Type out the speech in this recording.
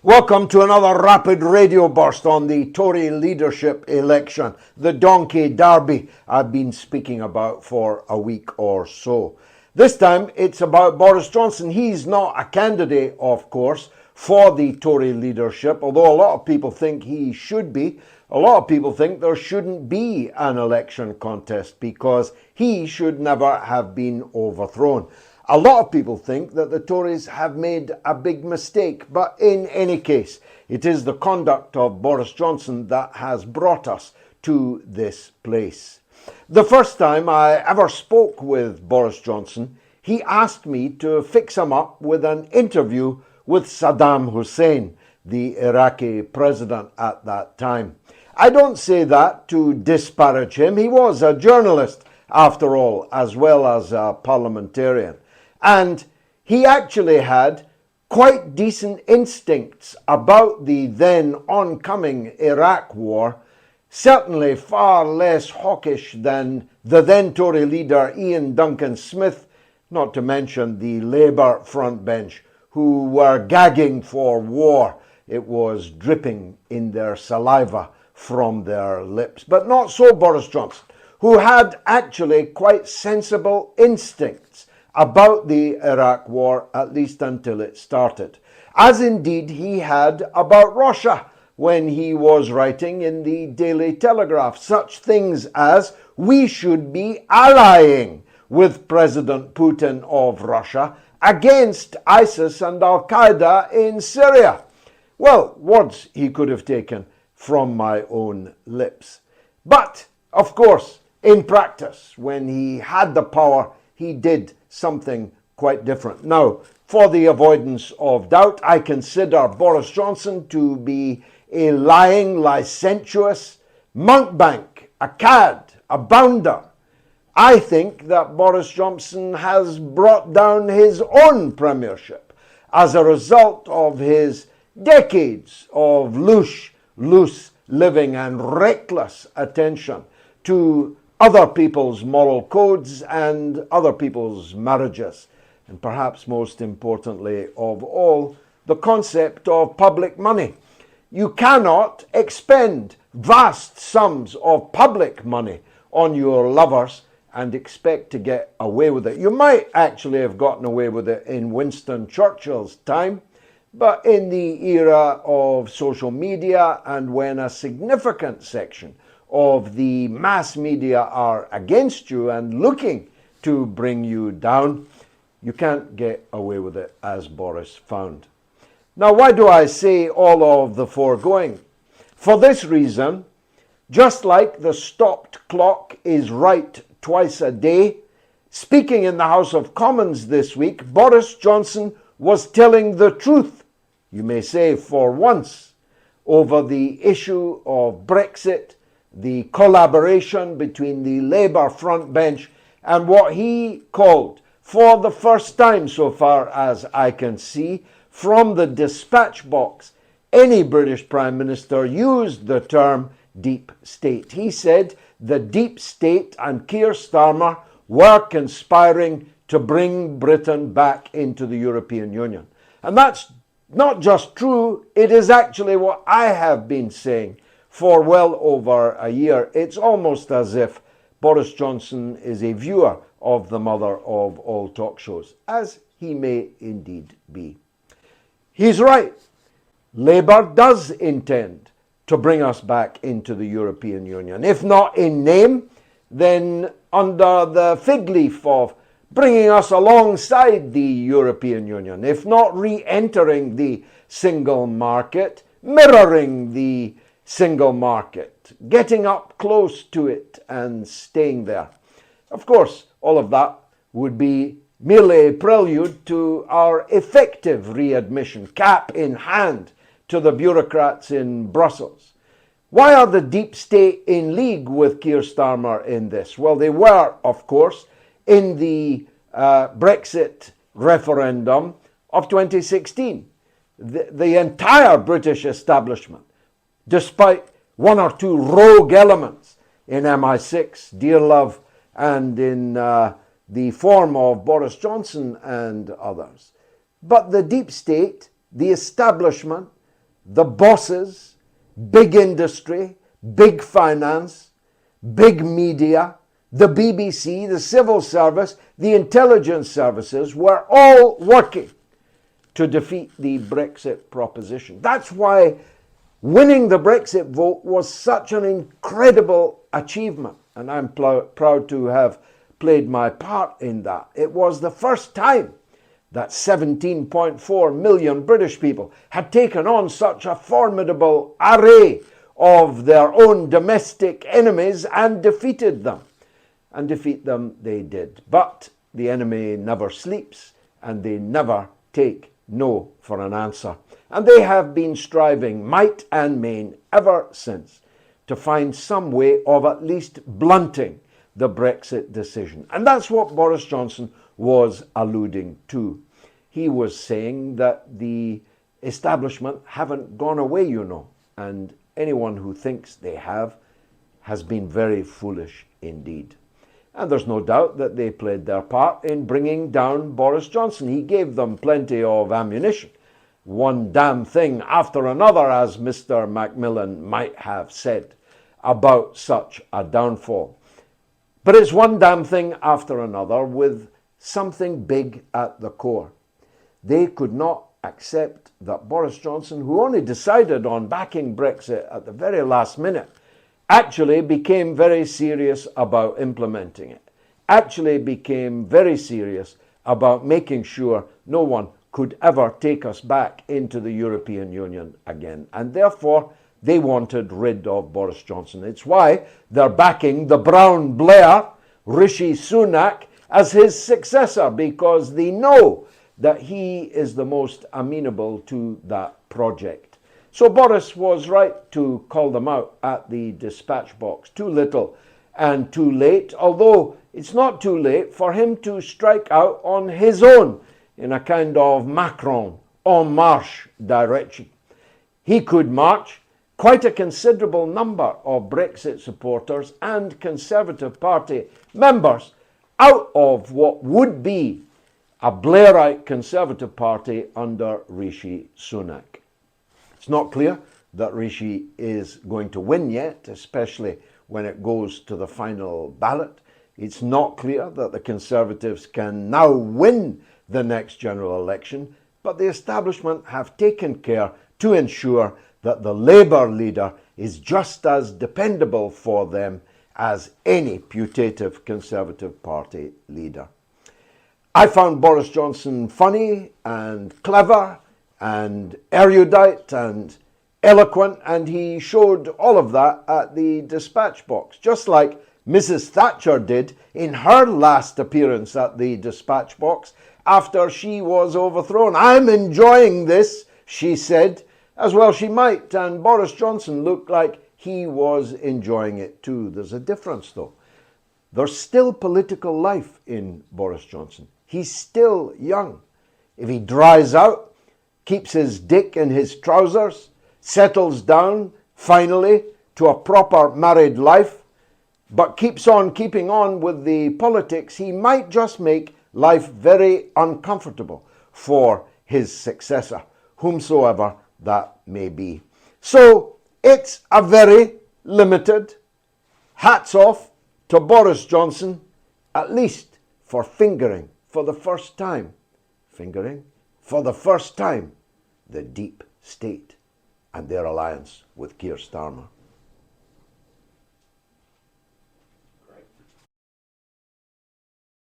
Welcome to another rapid radio burst on the Tory leadership election, the donkey derby I've been speaking about for a week or so. This time it's about Boris Johnson. He's not a candidate, of course, for the Tory leadership, although a lot of people think he should be. A lot of people think there shouldn't be an election contest because he should never have been overthrown. A lot of people think that the Tories have made a big mistake, but in any case, it is the conduct of Boris Johnson that has brought us to this place. The first time I ever spoke with Boris Johnson, he asked me to fix him up with an interview with Saddam Hussein, the Iraqi president at that time. I don't say that to disparage him. He was a journalist, after all, as well as a parliamentarian. And he actually had quite decent instincts about the then oncoming Iraq war, certainly far less hawkish than the then Tory leader Ian Duncan Smith, not to mention the Labour frontbench, who were gagging for war. It was dripping in their saliva from their lips. But not so Boris Johnson, who had actually quite sensible instincts about the Iraq war, at least until it started, as indeed he had about Russia when he was writing in the Daily Telegraph such things as, we should be allying with President Putin of Russia against ISIS and Al-Qaeda in Syria. Well, words he could have taken from my own lips. But, of course, in practice, when he had the power, he did something quite different. Now, for the avoidance of doubt, I consider Boris Johnson to be a lying, licentious mountebank, a cad, a bounder. I think that Boris Johnson has brought down his own premiership as a result of his decades of loose living and reckless attention to other people's moral codes and other people's marriages, and perhaps most importantly of all, the concept of public money. You cannot expend vast sums of public money on your lovers and expect to get away with it. You might actually have gotten away with it in Winston Churchill's time, but in the era of social media and when a significant section of the mass media are against you and looking to bring you down, you can't get away with it, as Boris found. Now, why do I say all of the foregoing? For this reason, just like the stopped clock is right twice a day, speaking in the House of Commons this week, Boris Johnson was telling the truth, you may say for once, over the issue of Brexit, the collaboration between the Labour frontbench and what he called, for the first time so far as I can see, from the dispatch box, any British Prime Minister used the term deep state. He said the deep state and Keir Starmer were conspiring to bring Britain back into the European Union. And that's not just true, it is actually what I have been saying for well over a year. It's almost as if Boris Johnson is a viewer of the mother of all talk shows, as he may indeed be. He's right. Labour does intend to bring us back into the European Union. If not in name, then under the fig leaf of bringing us alongside the European Union. If not re-entering the single market, mirroring the single market, getting up close to it and staying there. Of course, all of that would be merely a prelude to our effective readmission, cap in hand, to the bureaucrats in Brussels. Why are the deep state in league with Keir Starmer in this? Well, they were, of course, in the Brexit referendum of 2016. The entire British establishment, despite one or two rogue elements in MI6, Dear Love, and in the form of Boris Johnson and others. But the deep state, the establishment, the bosses, big industry, big finance, big media, the BBC, the civil service, the intelligence services were all working to defeat the Brexit proposition. That's why winning the Brexit vote was such an incredible achievement, and I'm proud to have played my part in that. It was the first time that 17.4 million British people had taken on such a formidable array of their own domestic enemies and defeated them. And defeat them they did. But the enemy never sleeps, and they never take no for an answer. And they have been striving might and main ever since to find some way of at least blunting the Brexit decision. And that's what Boris Johnson was alluding to. He was saying that the establishment haven't gone away, you know, and anyone who thinks they have has been very foolish indeed. And there's no doubt that they played their part in bringing down Boris Johnson. He gave them plenty of ammunition. One damn thing after another, as Mr. Macmillan might have said about such a downfall. But it's one damn thing after another with something big at the core. They could not accept that Boris Johnson, who only decided on backing Brexit at the very last minute, actually became very serious about implementing it, actually became very serious about making sure no one could ever take us back into the European Union again. And therefore, they wanted rid of Boris Johnson. It's why they're backing the Brown Blair, Rishi Sunak, as his successor, because they know that he is the most amenable to that project. So Boris was right to call them out at the dispatch box. Too little and too late, although it's not too late for him to strike out on his own in a kind of Macron en marche direction. He could march quite a considerable number of Brexit supporters and Conservative Party members out of what would be a Blairite Conservative Party under Rishi Sunak. It's not clear that Rishi is going to win yet, especially when it goes to the final ballot. It's not clear that the Conservatives can now win the next general election, but the establishment have taken care to ensure that the Labour leader is just as dependable for them as any putative Conservative Party leader. I found Boris Johnson funny and clever and erudite and eloquent, and he showed all of that at the dispatch box, just like Mrs. Thatcher did in her last appearance at the dispatch box after she was overthrown. "I'm enjoying this," she said, as well she might, and Boris Johnson looked like he was enjoying it too. There's a difference though. There's still political life in Boris Johnson. He's still young. If he dries out, keeps his dick in his trousers, settles down finally to a proper married life, but keeps on keeping on with the politics, he might just make life very uncomfortable for his successor, whomsoever that may be. So it's a very limited hats off to Boris Johnson, at least for fingering for the first time, the deep state and their alliance with Keir Starmer.